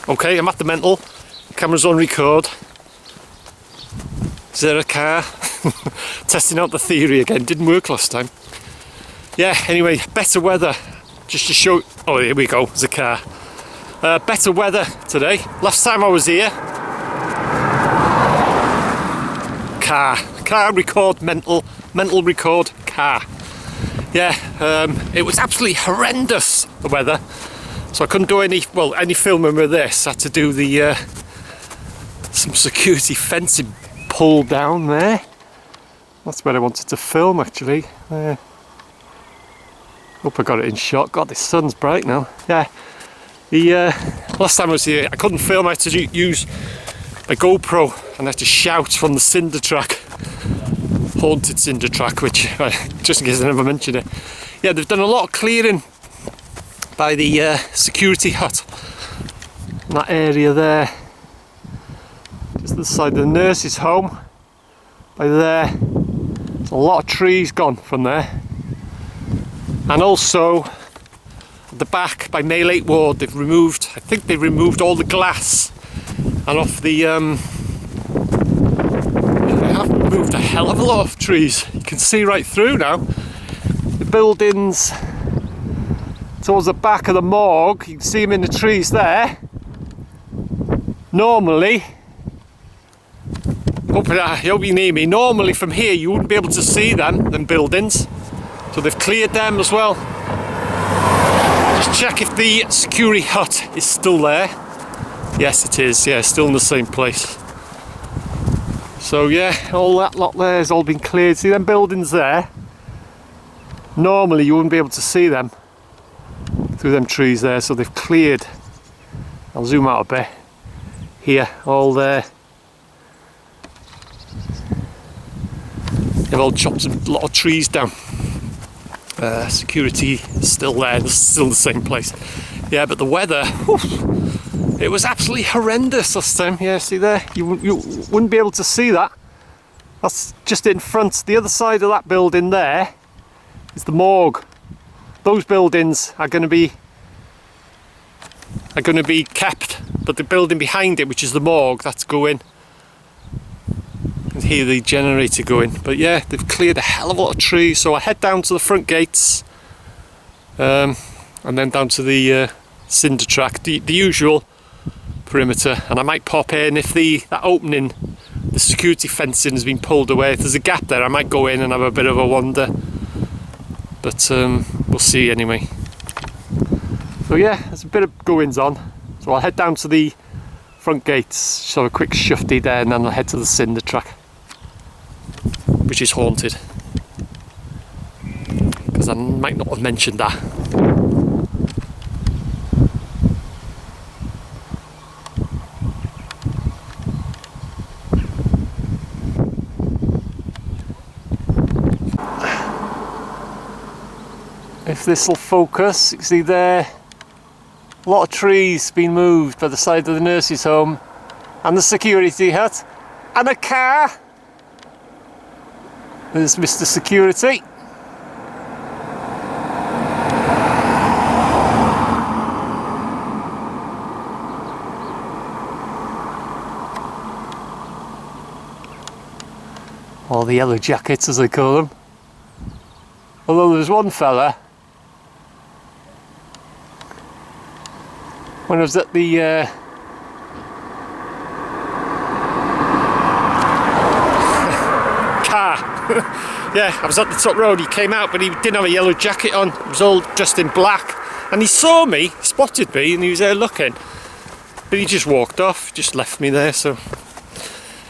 Okay, I'm at the mental. Camera's on record. Is there a car? Testing out the theory again. Didn't work last time. Yeah, anyway, better weather. Just to show... Oh, here we go. There's a car. Better weather today. Last time I was here... Car record, mental record, car. Yeah, it was absolutely horrendous, the weather. So I couldn't do any filming with this. I had to do the some security fencing pull down there. That's where I wanted to film actually. Hope I got it in shot. God, the sun's bright now. Yeah. Last time I was here, I couldn't film. I had to use my GoPro and I had to shout from the cinder track. Haunted cinder track, which just in case I never mentioned it. Yeah, they've done a lot of clearing by the security hut in that area there, just the side of the nurse's home. By there, there's a lot of trees gone from there, and also at the back by Mail 8 Ward, I think they've removed all the glass, and off the they have moved a hell of a lot of trees. You can see right through now. The buildings towards the back of the morgue, you can see them in the trees there. Normally, hope you near me, normally from here you wouldn't be able to see them buildings. So they've cleared them as well. Just check if the security hut is still there. Yes, it is, yeah, still in the same place. So yeah, all that lot there has all been cleared. See them buildings there? Normally you wouldn't be able to see them through them trees there, so they've cleared. I'll zoom out a bit. Here, all there. They've all chopped a lot of trees down. Security is still there, it's still the same place. Yeah, but the weather, whew, it was absolutely horrendous last time. Yeah, see there? You wouldn't be able to see that. That's just in front. The other side of that building there is the morgue. Those buildings are going to be kept, but the building behind it, which is the morgue, that's going. You can hear the generator going. But yeah, they've cleared a hell of a lot of trees. So I head down to the front gates, and then down to the cinder track, the usual perimeter. And I might pop in if that opening, the security fencing has been pulled away. If there's a gap there, I might go in and have a bit of a wander. But we'll see anyway. So yeah, there's a bit of goings on. So I'll head down to the front gates, just have a quick shufty there, and then I'll head to the cinder track, which is haunted. Because I might not have mentioned that. If this will focus, you can see there, a lot of trees being moved by the side of the nurse's home, and the security hut, and a car. There's Mr. Security. Or the yellow jackets as they call them. Although there was one fella, when I was at the car, yeah, I was at the top road, he came out but he didn't have a yellow jacket on, he was all dressed in black, and he saw me, spotted me, and he was there looking, but he just walked off, just left me there. So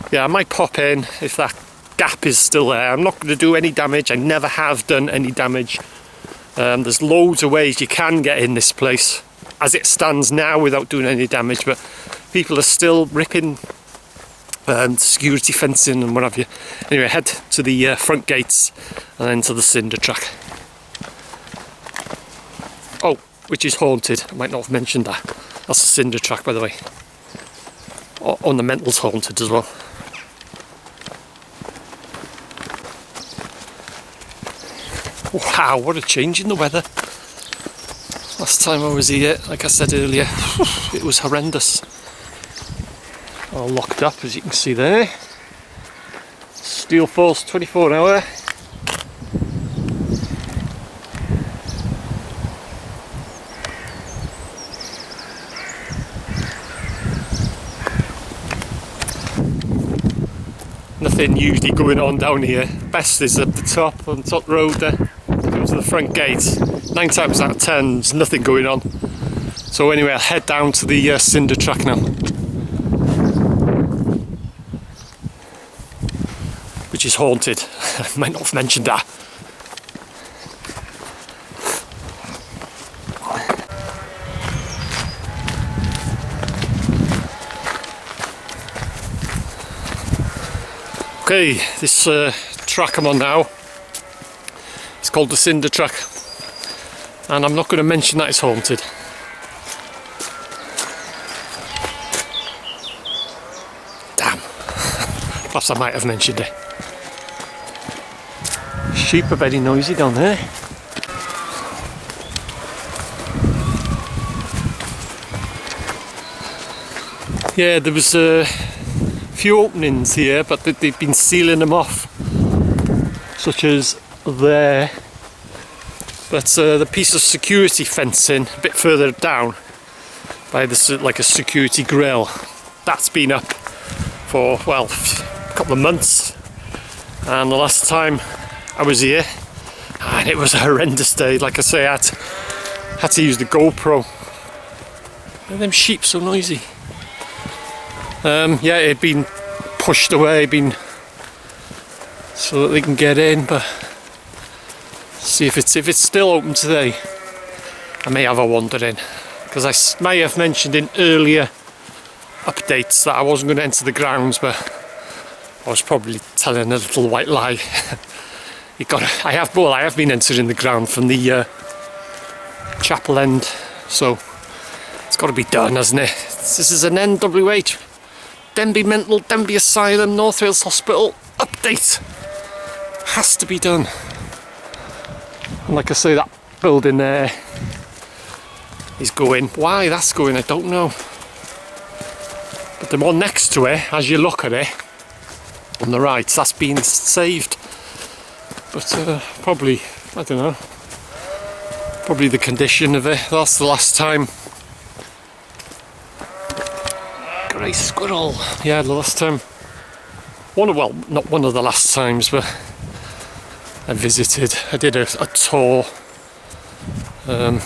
yeah, I might pop in if that gap is still there. I'm not going to do any damage, I never have done any damage. There's loads of ways you can get in this place as it stands now without doing any damage, but people are still ripping security fencing and what have you. Anyway, head to the front gates and then to the cinder track. Oh, which is haunted. I might not have mentioned that. That's the cinder track, by the way. On the mental's haunted as well. Wow, what a change in the weather. Last time I was here, like I said earlier, it was horrendous. All locked up, as you can see there. Steel force 24-hour. Nothing usually going on down here. Best is at the top, on the top road there. Go to the front gates. 9 times out of 10, there's nothing going on. So anyway, I'll head down to the cinder track now. Which is haunted. I might not have mentioned that. Okay, this track I'm on now, it's called the cinder track, and I'm not going to mention that it's haunted. Damn, perhaps I might have mentioned it. Sheep are very noisy down there. Yeah, there was a few openings here, but they've been sealing them off, such as there. But the piece of security fencing a bit further down by this, like a security grill, that's been up for, well, a couple of months. And the last time I was here, and it was a horrendous day. Like I say, I had to use the GoPro. And them sheep so noisy. Yeah, it had been pushed away, so that they can get in, but see if it's still open today. I may have a wander in, because I may have mentioned in earlier updates that I wasn't going to enter the grounds, but I was probably telling a little white lie. I have been entering the ground from the chapel end, so it's got to be done, hasn't it? This is an NWH. Denbigh Mental, Denbigh Asylum, North Wales Hospital update. Has to be done. And like I say, that building there is going. Why that's going, I don't know. But the one next to it, as you look at it, on the right, that's been saved. But probably, I don't know, probably the condition of it. That's the last time. Grey squirrel. Yeah, the last time. Well, not one of the last times, but I visited. I did a tour. But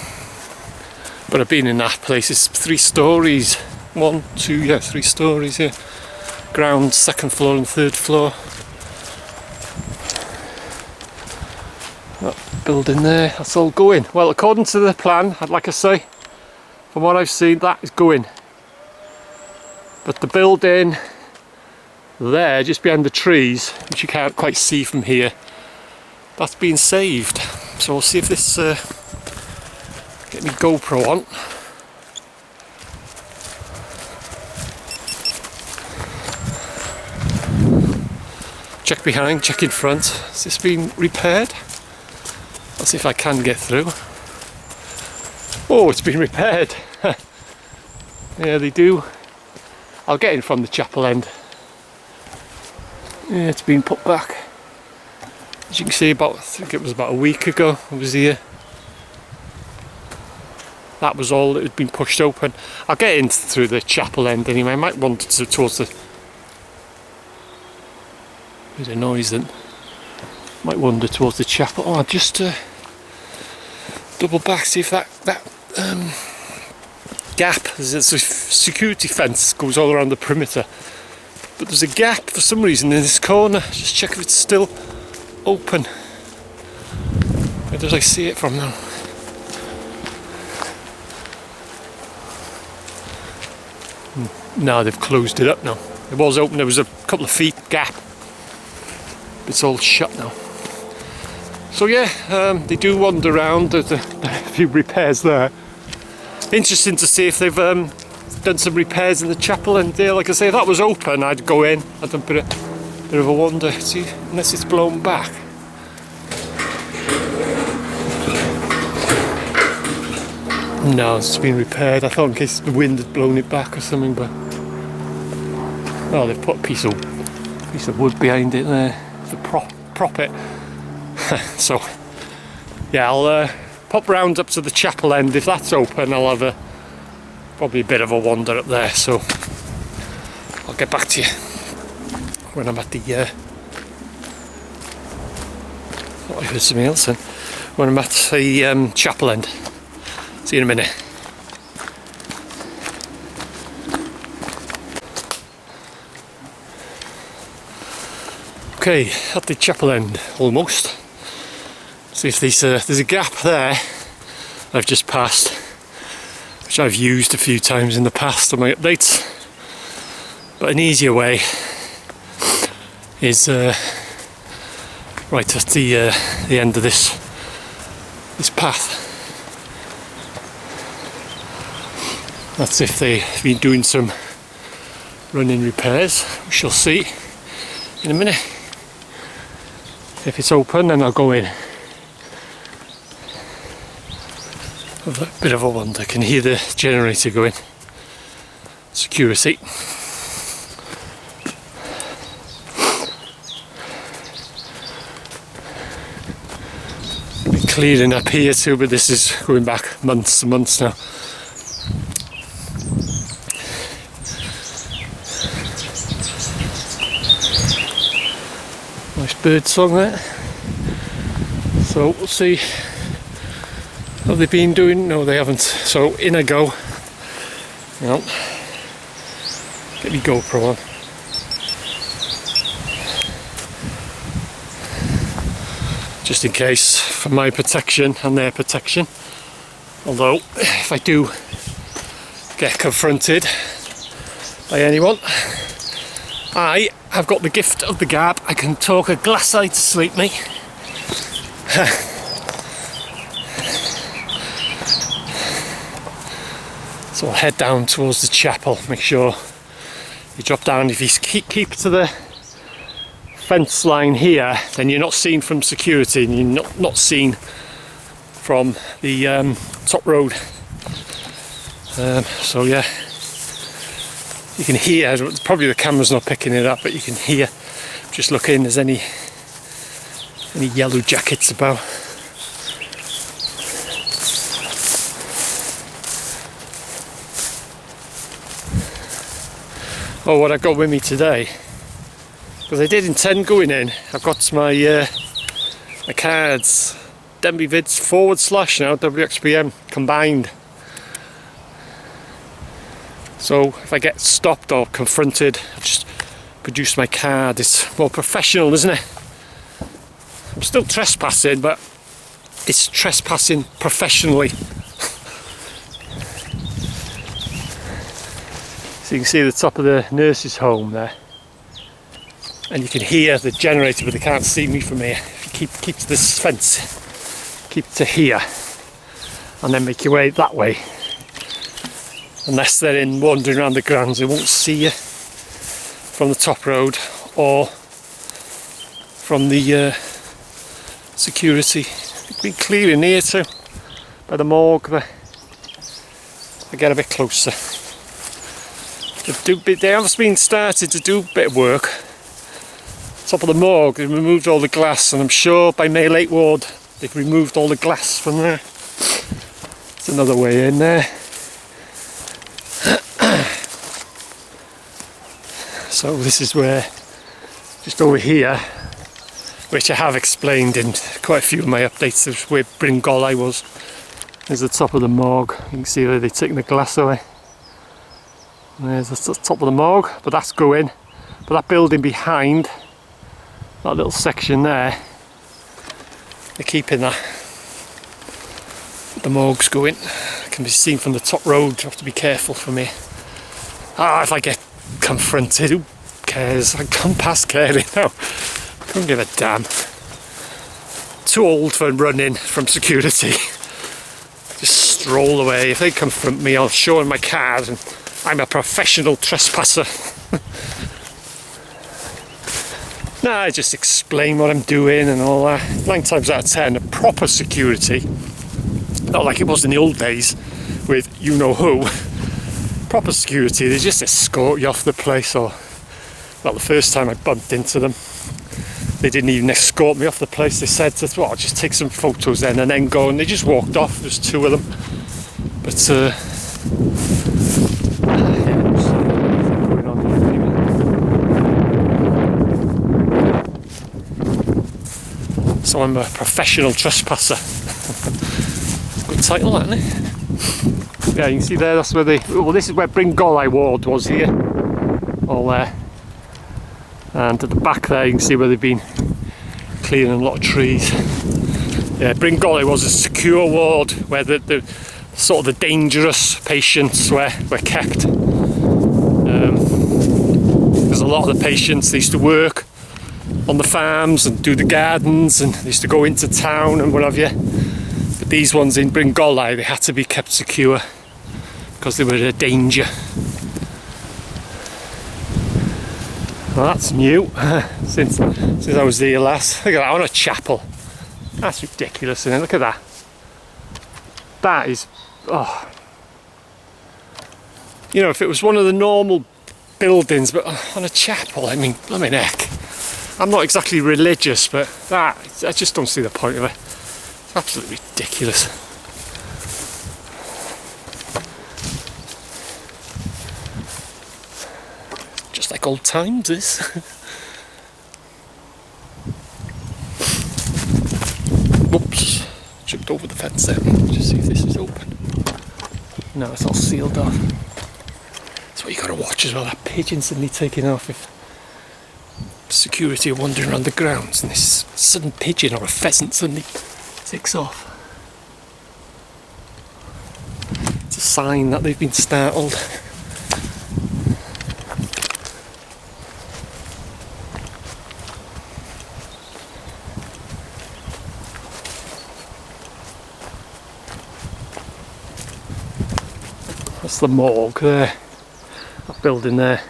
I've been in that place. It's 3 stories. 1, 2, yeah, 3 stories here. Ground, 2nd floor and 3rd floor. That building there, that's all going. Well, according to the plan, like I say, from what I've seen, that is going. But the building there, just behind the trees, which you can't quite see from here, that's been saved. So we'll see if this get my GoPro on. Check behind, check in front. Has this been repaired? I'll see if I can get through. Oh, it's been repaired. Yeah, they do. I'll get in from the chapel end. Yeah, it's been put back. As you can see, I think it was about a week ago I was here. That was all that had been pushed open. I'll get in through the chapel end anyway. I might wander towards the... Bit of noise then. Might wander towards the chapel. Oh, just double back, see if that gap, there's a security fence goes all around the perimeter, but there's a gap for some reason in this corner. Just check if it's still open. Where did I see it from now? No, they've closed it up now. It was open, there was a couple of feet gap. It's all shut now. So yeah, they do wander around. There's a few repairs there. Interesting to see if they've done some repairs in the chapel end there. Like I say, if that was open, I'd go in. I'd have a bit of a wander. See, unless it's blown back. No, it's been repaired. I thought in case the wind had blown it back or something, but oh, they've put a piece of wood behind it there to prop it. So yeah, I'll pop round up to the chapel end. If that's open, I'll have probably a bit of a wander up there. So I'll get back to you when I'm at the. I heard something else then. When I'm at the chapel end. See you in a minute. Okay, at the chapel end almost. See if there's a gap there I've just passed, which I've used a few times in the past on my updates. But an easier way is right at the end of this path. That's if they've been doing some running repairs. We shall see in a minute. If it's open, then I'll go in. Have a bit of a wander. I can hear the generator going. Security. Been clearing up here too, but this is going back months and months now. Nice bird song there. So we'll see. Have they been doing? No, they haven't. So in I go. Well, get me GoPro on. Just in case, for my protection and their protection. Although, if I do get confronted by anyone, I have got the gift of the gab. I can talk a glass eye to sleep, me. So I'll head down towards the chapel. Make sure you drop down. If you keep to the fence line here, then you're not seen from security, and you're not seen from the top road. So yeah, you can hear. Probably the camera's not picking it up, but you can hear. Just look in. There's any yellow jackets about. Oh, what I got with me today, because I did intend going in. I've got my cards, Denbigh vids / now WXPM combined. So if I get stopped or confronted, I just produce my card. It's more professional, isn't it? I'm still trespassing, but it's trespassing professionally. So you can see the top of the nurse's home there, and you can hear the generator, but they can't see me from here. If you keep to this fence, keep to here, and then make your way that way. Unless they're in wandering around the grounds, they won't see you from the top road or from the security. It's been clearing here too, by the morgue there. I get a bit closer. They have been started to do a bit of work. Top of the morgue, they've removed all the glass, and I'm sure by May Lake Ward they've removed all the glass from there. It's another way in there. So this is where, just over here, which I have explained in quite a few of my updates, of where Bringolai was. There's the top of the morgue. You can see where they're taking the glass away. There's the top of the morgue, but that's going. But that building behind, that little section there, they're keeping that. The morgue's going. It can be seen from the top road. You have to be careful from here. If I get confronted, who cares? I come past caring now. Don't give a damn. Too old for running from security. Just stroll away. If they confront me, I'll show them my card, and I'm a professional trespasser. Nah, I just explain what I'm doing and all that. 9 times out of 10, a proper security, not like it was in the old days, with you know who. Proper security, they just escort you off the place. Or, well, the first time I bumped into them, they didn't even escort me off the place. They said that, well, I'll just take some photos then and then go, and they just walked off. There's two of them. But yeah, going on here. So I'm a professional trespasser. Good title, isn't it? Yeah, you can see there, that's where well, this is where Bringolai Ward was here. All there. And at the back there you can see where they've been clearing a lot of trees. Yeah, Bringolai was a secure ward where the sort of the dangerous patients were kept. Because a lot of the patients, they used to work on the farms and do the gardens, and they used to go into town and what have you. But these ones in Bringolai, they had to be kept secure because they were a danger. Well, that's new since I was here last. Look at that, on a chapel. That's ridiculous, isn't it? Look at that. That is, oh. You know, if it was one of the normal buildings, but on a chapel, I mean, blimey heck. I'm not exactly religious, but I just don't see the point of it. It's absolutely ridiculous. Just like old times, this. Whoops, tripped over the fence there. Just see if this is open. No, it's all sealed off. That's what you got to watch as well. That pigeon suddenly taking off. If security are wandering around the grounds and this sudden pigeon or a pheasant suddenly takes off. It's a sign that they've been startled. That's the morgue there, that building there.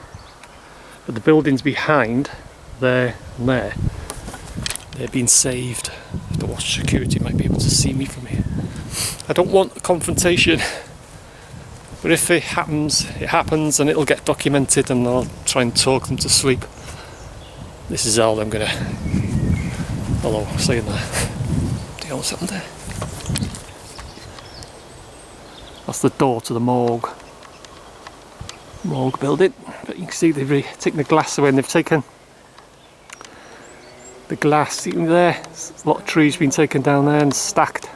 But the buildings behind, there and there, they're being saved. I have to watch security, might be able to see me from here. I don't want a confrontation, but if it happens, it happens, and it'll get documented, and I'll try and talk them to sleep. This is all I'm gonna. Hello, saying that. Do you know what's happened there? That's the door to the morgue building, but you can see they've taken the glass away, and they've taken the glass, even there, there's a lot of trees been taken down there and stacked.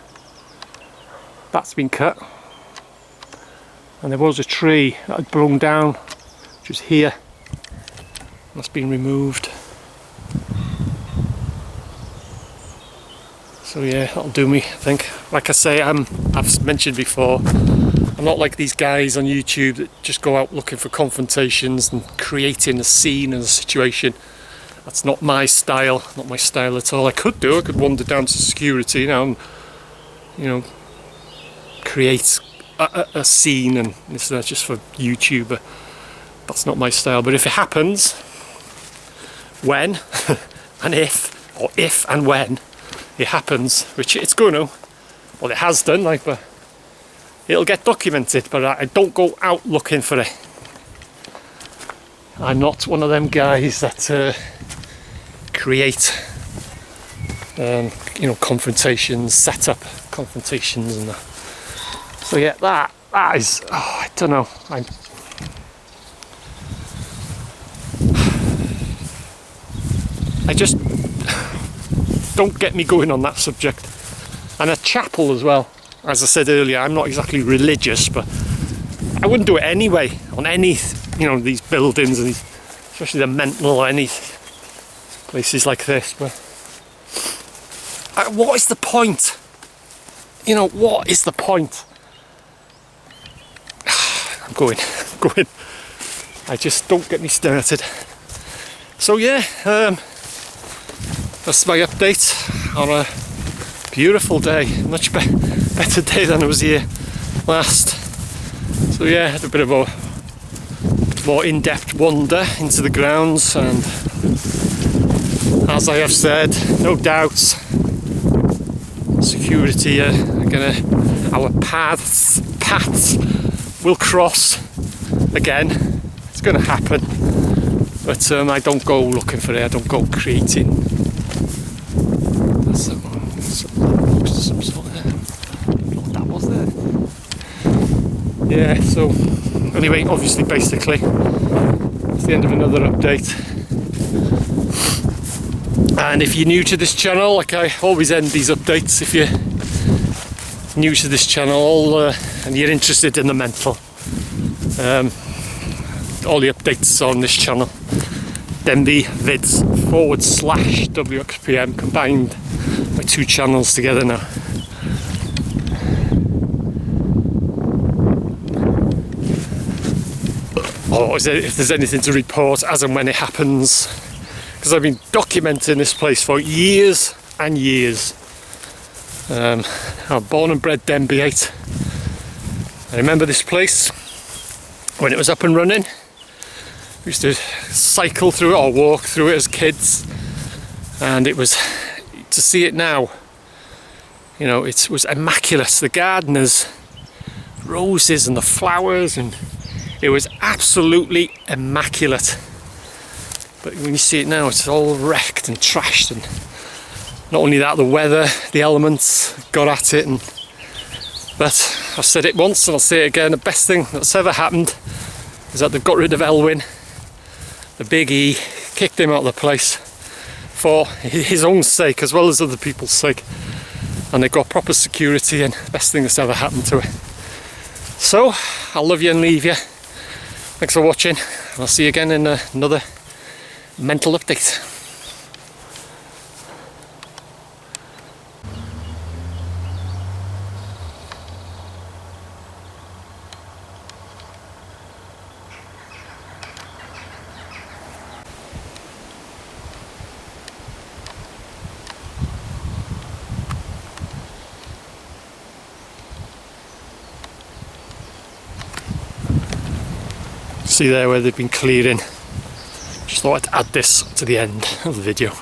That's been cut, and there was a tree that had blown down, which was here. That's been removed. So yeah, that'll do me, I think. Like I say, I've mentioned before, I'm not like these guys on YouTube that just go out looking for confrontations and creating a scene and a situation. That's not my style, not my style at all. I could wander down to security, and create a scene, and this is just for YouTube. But that's not my style. But if it happens, when and if and when it happens, which it's going to, well, it has done, but it'll get documented. But I don't go out looking for it. I'm not one of them guys that create confrontations, set up confrontations and that. So yeah, that is, I don't know, I just don't get me going on that subject. And a chapel as well, as I said earlier, I'm not exactly religious, but I wouldn't do it anyway on any these buildings, and especially the mental or any places like this. But what is the point? What is the point? I'm going. I just don't get me started. So yeah, that's my update on a beautiful day, much better day than I was here last. So yeah, I had a bit of a more in-depth wander into the grounds, and as I have said, no doubts, security are our paths paths will cross again. It's going to happen, but I don't go looking for it. I don't go creating some sort of, I don't know what that was there. Yeah, so anyway, obviously, basically it's the end of another update. And if you're new to this channel, like I always end these updates, if you're new to this channel and you're interested in the mental, all the updates are on this channel. Denbigh vids / WXPM, combined my two channels together now. Or if there's anything to report as and when it happens, because I've been documenting this place for years and years. I'm born and bred Denbigh. I remember this place when it was up and running. We used to cycle through it or walk through it as kids, and it was, to see it now, you know, it was immaculate. The gardeners, roses and the flowers, and it was absolutely immaculate. But when you see it now, it's all wrecked and trashed, and not only that, the weather, the elements got at it. But I've said it once and I'll say it again, the best thing that's ever happened is that they've got rid of Elwyn, the big E, kicked him out of the place for his own sake as well as other people's sake, and they've got proper security, and the best thing that's ever happened to it. So I'll love you and leave you. Thanks for watching, and I'll see you again in another mental update. See there where they've been clearing. Just thought I'd add this to the end of the video.